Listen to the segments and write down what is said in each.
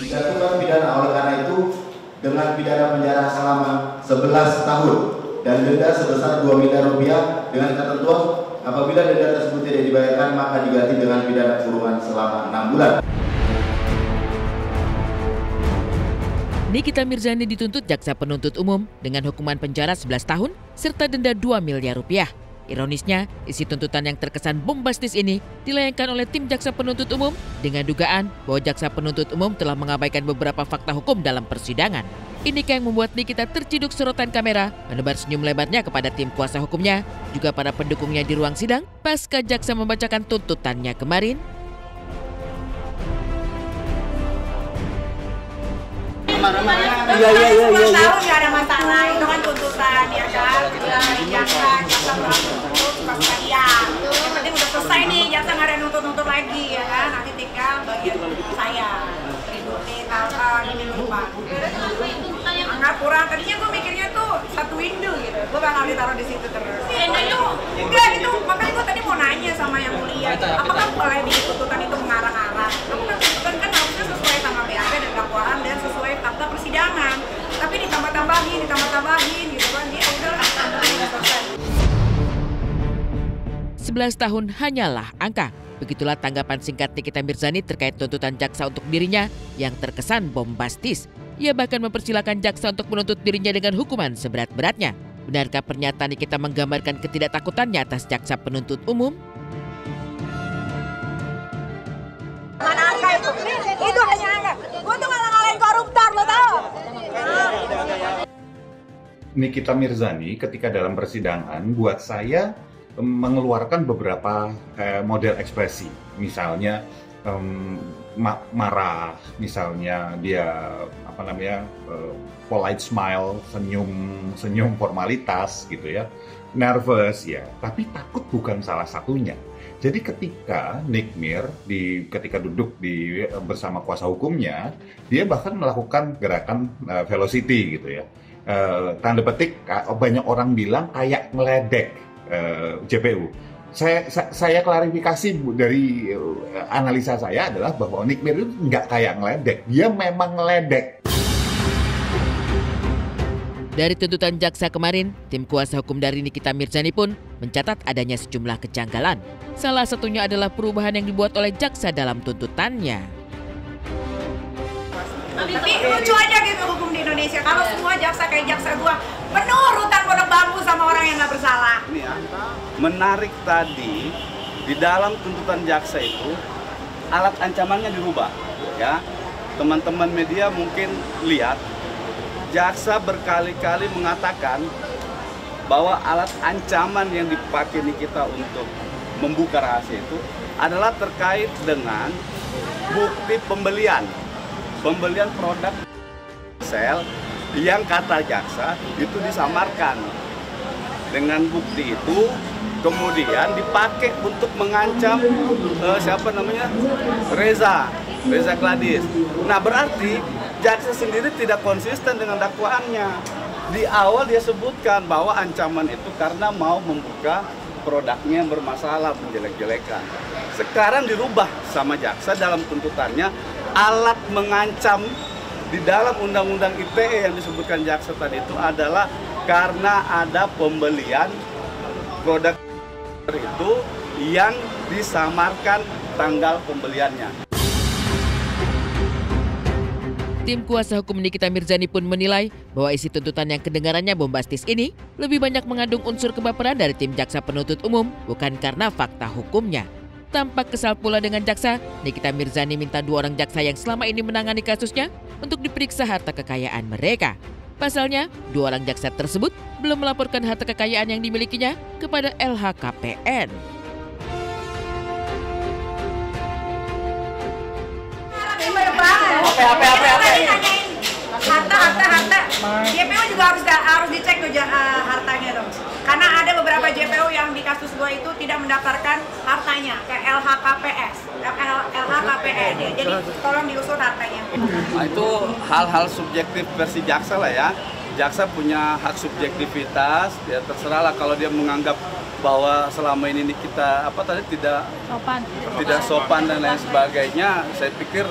dijatuhkan pidana. Oleh karena itu, dengan pidana penjara selama 11 tahun dan denda sebesar 2 miliar rupiah dengan ketentuan apabila denda tersebut tidak dibayarkan maka diganti dengan pidana kurungan selama 6 bulan. Nikita Mirzani dituntut jaksa penuntut umum dengan hukuman penjara 11 tahun serta denda 2 miliar rupiah. Ironisnya, isi tuntutan yang terkesan bombastis ini dilayangkan oleh tim jaksa penuntut umum dengan dugaan bahwa jaksa penuntut umum telah mengabaikan beberapa fakta hukum dalam persidangan. Inikah yang membuat Nikita terciduk sorotan kamera, menebar senyum lebarnya kepada tim kuasa hukumnya, juga para pendukungnya di ruang sidang pasca jaksa membacakan tuntutannya kemarin. Iya. Tahun nggak ada masalah, itu kan tuntutan ya kan. Dari jaksa menuntut sekalian. Yang penting udah selesai nih, jaksa nggak ada nuntut lagi ya kan. Nanti tinggal bagian saya. Ini lupa. Anggap kurang. Tadinya gue mikirnya tuh satu window gitu. Gue bakal ditaruh di situ terus. Enggak itu, makanya gue tadi mau nanya sama yang mulia. Apakah boleh di tuntutan itu mengarang-arang? Kamu kan tuntutan kan harusnya sesuai sama BAP dan dakwaan dan sesuai fakta persidangan. Tapi ditambah-tambahin gitu kan. Dia udah selesai. 11 tahun hanyalah angka. Begitulah tanggapan singkat Nikita Mirzani terkait tuntutan jaksa untuk dirinya yang terkesan bombastis. Ia bahkan mempersilahkan jaksa untuk menuntut dirinya dengan hukuman seberat-beratnya. Benarkah pernyataan Nikita menggambarkan ketidaktakutannya atas jaksa penuntut umum? Mana angka itu? Itu hanya angka. Gue tuh ngalah-ngalahin koruptor, lo tau? Nikita Mirzani ketika dalam persidangan buat saya mengeluarkan beberapa model ekspresi, misalnya marah, misalnya dia polite smile, senyum formalitas gitu ya, nervous ya, tapi takut bukan salah satunya. Jadi ketika Nick Mir ketika duduk bersama kuasa hukumnya, dia bahkan melakukan gerakan velocity gitu ya, tanda petik banyak orang bilang kayak ngeledek JPU. Saya klarifikasi dari analisa saya adalah bahwa Nick Mir itu nggak kayak ngeledek, dia memang ngeledek. Dari tuntutan jaksa kemarin, tim kuasa hukum dari Nikita Mirzani pun mencatat adanya sejumlah kejanggalan. Salah satunya adalah perubahan yang dibuat oleh jaksa dalam tuntutannya. Tapi lucu aja gitu hukum di Indonesia. Kalau semua jaksa kayak jaksa gua penuh rutan pondok bambu sama orang yang nggak bersalah. Ini ya, menarik tadi di dalam tuntutan jaksa itu alat ancamannya dirubah. Ya, teman-teman media mungkin lihat jaksa berkali-kali mengatakan bahwa alat ancaman yang dipakai Nikita untuk membuka rahasia itu adalah terkait dengan bukti pembelian produk sel yang kata jaksa itu disamarkan. Dengan bukti itu kemudian dipakai untuk mengancam Reza Gladys. Nah berarti jaksa sendiri tidak konsisten dengan dakwaannya. Di awal dia sebutkan bahwa ancaman itu karena mau membuka produknya yang bermasalah, menjelek-jelekan. Sekarang dirubah sama jaksa dalam tuntutannya, alat mengancam di dalam undang-undang ITE yang disebutkan jaksa tadi itu adalah karena ada pembelian produk itu yang disamarkan tanggal pembeliannya. Tim kuasa hukum Nikita Mirzani pun menilai bahwa isi tuntutan yang kedengarannya bombastis ini lebih banyak mengandung unsur kebaperan dari tim jaksa penuntut umum, bukan karena fakta hukumnya. Tampak kesal pula dengan jaksa, Nikita Mirzani minta 2 orang jaksa yang selama ini menangani kasusnya untuk diperiksa harta kekayaan mereka. Pasalnya, 2 orang jaksa tersebut belum melaporkan harta kekayaan yang dimilikinya kepada LHKPN. Harta. JPU juga harus dicek tuh hartanya dong. Karena ada beberapa JPU yang di kasus gua itu tidak mendaftarkan hartanya ke LHKPN. Jadi tolong diusut hartanya. Nah, itu hal-hal subjektif versi jaksa lah ya. Jaksa punya hak subjektivitas, ya terserah lah kalau dia menganggap bahwa selama ini tidak sopan dan lain sebagainya. Saya pikir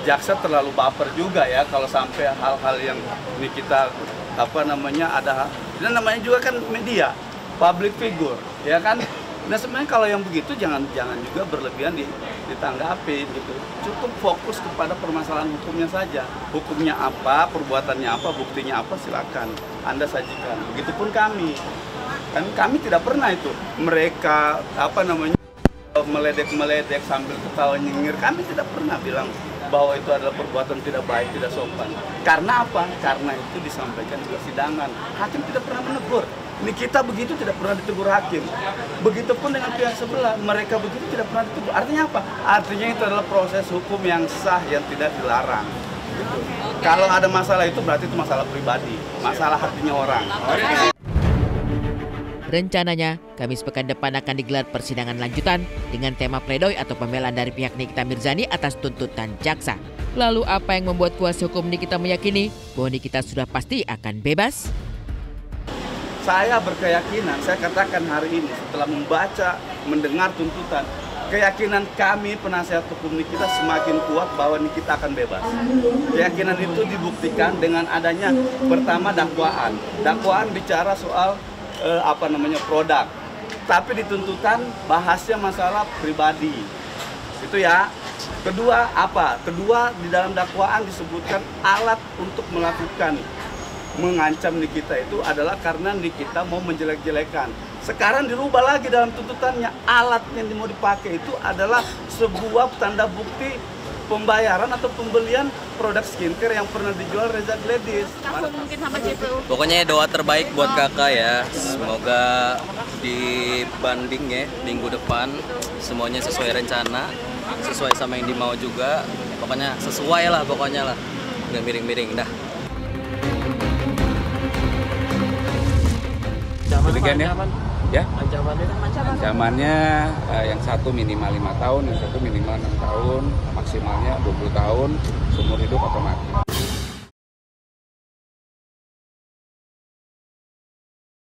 jaksa terlalu baper juga ya kalau sampai hal-hal yang ini kita ada dan namanya juga kan media, public figure, ya kan. Nah sebenarnya kalau yang begitu jangan juga berlebihan ditanggapi gitu. Cukup fokus kepada permasalahan hukumnya saja. Hukumnya apa, perbuatannya apa, buktinya apa, silakan Anda sajikan. Begitupun kami. Kan kami tidak pernah itu mereka meledek sambil ketawa nyengir. Kami tidak pernah bilang bahwa itu adalah perbuatan tidak baik, tidak sopan. Karena apa? Karena itu disampaikan di persidangan. Hakim tidak pernah menegur. Ini kita begitu tidak pernah ditegur hakim. Begitupun dengan pihak sebelah, mereka begitu tidak pernah ditegur. Artinya apa? Artinya itu adalah proses hukum yang sah, yang tidak dilarang. Gitu. Kalau ada masalah itu berarti itu masalah pribadi, masalah hatinya orang. Rencananya, Kamis pekan depan akan digelar persidangan lanjutan dengan tema pledoi atau pembelaan dari pihak Nikita Mirzani atas tuntutan jaksa. Lalu apa yang membuat kuasa hukum Nikita meyakini bahwa Nikita sudah pasti akan bebas? Saya berkeyakinan, saya katakan hari ini setelah membaca, mendengar tuntutan, keyakinan kami penasihat hukum Nikita semakin kuat bahwa Nikita akan bebas. Keyakinan itu dibuktikan dengan adanya pertama dakwaan. Dakwaan bicara soal produk. Tapi di tuntutan bahasnya masalah pribadi. Itu ya. Kedua apa? Kedua di dalam dakwaan disebutkan alat untuk mengancam Nikita itu adalah karena Nikita mau menjelek-jelekan. Sekarang dirubah lagi dalam tuntutannya, alat yang mau dipakai itu adalah sebuah tanda bukti pembayaran atau pembelian produk skincare yang pernah dijual Reza Gladys. Langsung mungkin sama JPU. Pokoknya doa terbaik buat kakak ya. Semoga dibanding ya minggu depan semuanya sesuai rencana, sesuai sama yang dimau juga. Pokoknya sesuai lah pokoknya lah. Nggak miring-miring dah. Demikian ya. Ancamannya yang satu minimal 5 tahun, yang satu minimal 6 tahun, maksimalnya 20 tahun, seumur hidup atau mati.